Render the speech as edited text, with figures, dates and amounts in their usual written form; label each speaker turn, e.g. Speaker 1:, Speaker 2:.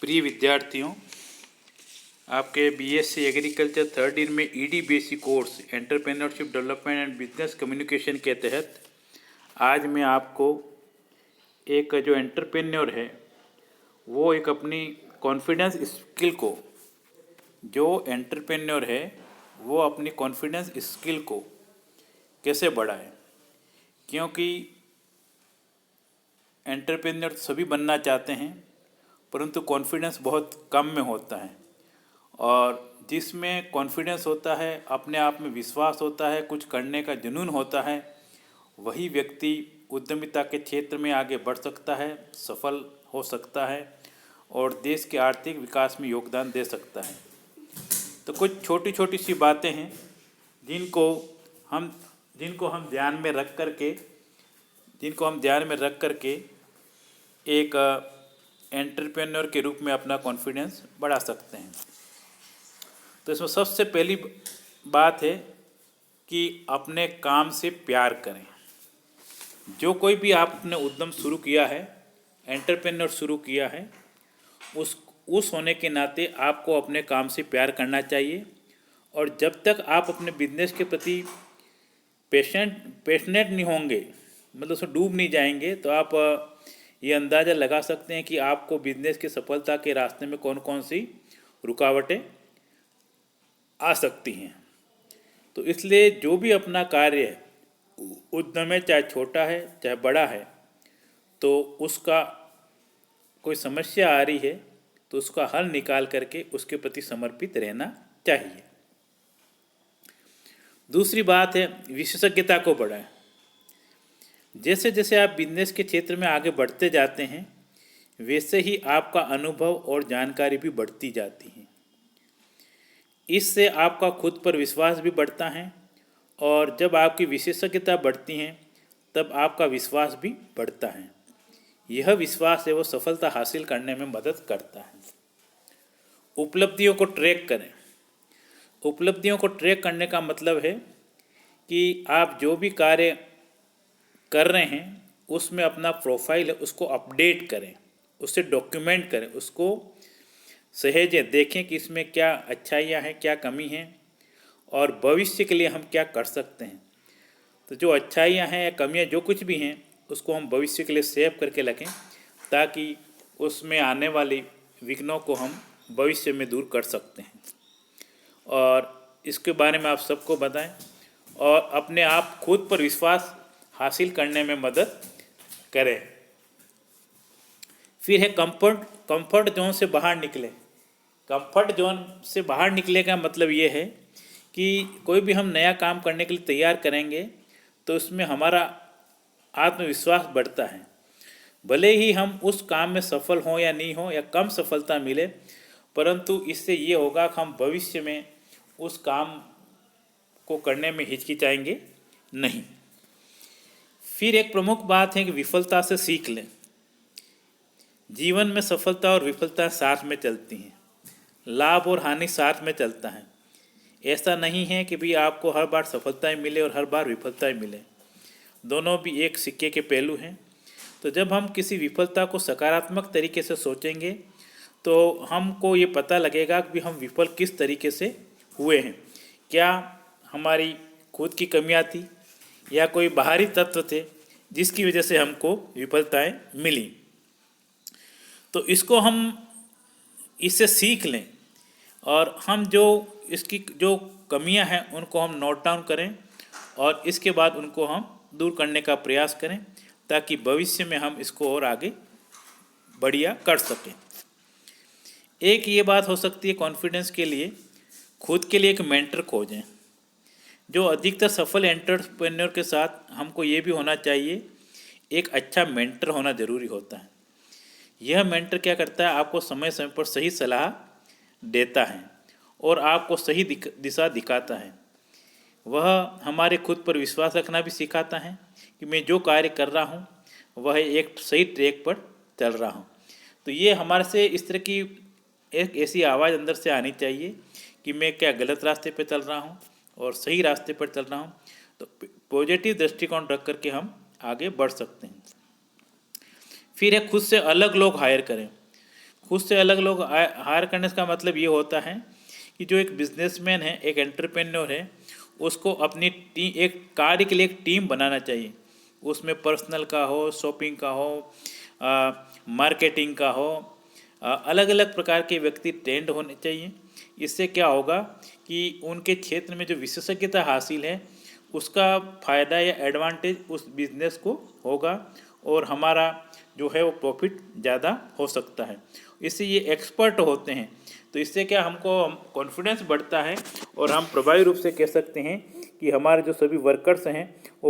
Speaker 1: प्रिय विद्यार्थियों, आपके बीएससी एग्रीकल्चर थर्ड ईयर में ईडी बेसी course entrepreneurship development and business communication के तहत आज मैं आपको एक जो एंटरप्रेन्योर है वो एक अपनी कॉन्फिडेंस स्किल को अपनी कॉन्फिडेंस स्किल को कैसे बढ़ाए, क्योंकि एंटरप्रेन्योर सभी बनना चाहते हैं परंतु कॉन्फिडेंस बहुत कम में होता है। और जिसमें कॉन्फिडेंस होता है, अपने आप में विश्वास होता है, कुछ करने का जुनून होता है, वही व्यक्ति उद्यमिता के क्षेत्र में आगे बढ़ सकता है, सफल हो सकता है और देश के आर्थिक विकास में योगदान दे सकता है। तो कुछ छोटी छोटी सी बातें हैं जिनको हम ध्यान में रख करके एक एंटरप्रेन्योर के रूप में अपना कॉन्फिडेंस बढ़ा सकते हैं। तो इसमें सबसे पहली बात है कि अपने काम से प्यार करें। जो कोई भी आपने उद्यम शुरू किया है, एंटरप्रेन्योर शुरू किया है, उस होने के नाते आपको अपने काम से प्यार करना चाहिए। और जब तक आप अपने बिजनेस के प्रति पैशनेट नहीं होंगे, मतलब उसमें डूब नहीं जाएंगे, तो आप ये अंदाज़ा लगा सकते हैं कि आपको बिजनेस की सफलता के रास्ते में कौन कौन सी रुकावटें आ सकती हैं। तो इसलिए जो भी अपना कार्य है, उद्यम है, चाहे छोटा है चाहे बड़ा है, तो उसका कोई समस्या आ रही है तो उसका हल निकाल करके उसके प्रति समर्पित रहना चाहिए। दूसरी बात है विशेषज्ञता को बढ़ाएं। जैसे जैसे आप बिजनेस के क्षेत्र में आगे बढ़ते जाते हैं, वैसे ही आपका अनुभव और जानकारी भी बढ़ती जाती है। इससे आपका खुद पर विश्वास भी बढ़ता है और जब आपकी विशेषज्ञता बढ़ती है तब आपका विश्वास भी बढ़ता है। यह विश्वास है वो सफलता हासिल करने में मदद करता है। उपलब्धियों को ट्रैक करें। उपलब्धियों को ट्रैक करने का मतलब है कि आप जो भी कार्य कर रहे हैं उसमें अपना प्रोफाइल है उसको अपडेट करें, उससे डॉक्यूमेंट करें, उसको सहेजें, देखें कि इसमें क्या अच्छाइयाँ हैं, क्या कमी है और भविष्य के लिए हम क्या कर सकते हैं। तो जो अच्छाइयाँ हैं या कमियाँ जो कुछ भी हैं उसको हम भविष्य के लिए सेव करके रखें ताकि उसमें आने वाली विघ्नों को हम भविष्य में दूर कर सकते हैं। और इसके बारे में आप सबको बताएं और अपने आप खुद पर विश्वास हासिल करने में मदद करें। फिर है कंफर्ट जोन से बाहर निकलें। कंफर्ट जोन से बाहर निकले का मतलब ये है कि कोई भी हम नया काम करने के लिए तैयार करेंगे तो उसमें हमारा आत्मविश्वास बढ़ता है। भले ही हम उस काम में सफल हों या नहीं हों या कम सफलता मिले, परंतु इससे ये होगा कि हम भविष्य में उस काम को करने में हिचकिचाएंगे नहीं। फिर एक प्रमुख बात है कि विफलता से सीख लें। जीवन में सफलता और विफलता साथ में चलती हैं, लाभ और हानि साथ में चलता है। ऐसा नहीं है कि भी आपको हर बार सफलताएं मिले और हर बार विफलताएं मिले, दोनों भी एक सिक्के के पहलू हैं। तो जब हम किसी विफलता को सकारात्मक तरीके से सोचेंगे तो हमको ये पता लगेगा कि हम विफल किस तरीके से हुए हैं। क्या हमारी खुद की कमियां थी या कोई बाहरी तत्व थे जिसकी वजह से हमको विफलताएं मिली। तो इसको हम इससे सीख लें और हम इसकी जो कमियां हैं उनको हम नोट डाउन करें और इसके बाद उनको हम दूर करने का प्रयास करें ताकि भविष्य में हम इसको और आगे बढ़िया कर सकें। एक ये बात हो सकती है कॉन्फिडेंस के लिए, खुद के लिए एक मेंटर खोजें। जो अधिकतर सफल एंटरप्रेन्योर के साथ हमको ये भी होना चाहिए, एक अच्छा मेंटर होना ज़रूरी होता है। यह मेंटर क्या करता है, आपको समय समय पर सही सलाह देता है और आपको सही दिशा दिखाता है। वह हमारे खुद पर विश्वास रखना भी सिखाता है कि मैं जो कार्य कर रहा हूँ वह एक सही ट्रैक पर चल रहा हूँ। तो ये हमारे से इस तरह की एक ऐसी आवाज़ अंदर से आनी चाहिए कि मैं क्या गलत रास्ते पर चल रहा हूँ और सही रास्ते पर चल रहा हूँ। तो पॉजिटिव दृष्टिकोण रख करके हम आगे बढ़ सकते हैं। फिर है खुद से अलग लोग हायर करें। खुद से अलग लोग हायर करने का मतलब ये होता है कि जो एक बिजनेसमैन है, एक एंटरप्रेन्योर है, उसको अपनी एक कार्य के लिए एक टीम बनाना चाहिए। उसमें पर्सनल का हो, शॉपिंग का हो, मार्केटिंग का हो, अलग अलग प्रकार के व्यक्ति ट्रेंड होने चाहिए। इससे क्या होगा कि उनके क्षेत्र में जो विशेषज्ञता हासिल है उसका फ़ायदा या एडवांटेज उस बिज़नेस को होगा और हमारा जो है वो प्रॉफिट ज़्यादा हो सकता है। इससे ये एक्सपर्ट होते हैं, तो इससे क्या हमको कॉन्फिडेंस बढ़ता है और हम प्रभावी रूप से कह सकते हैं कि हमारे जो सभी वर्कर्स हैं वो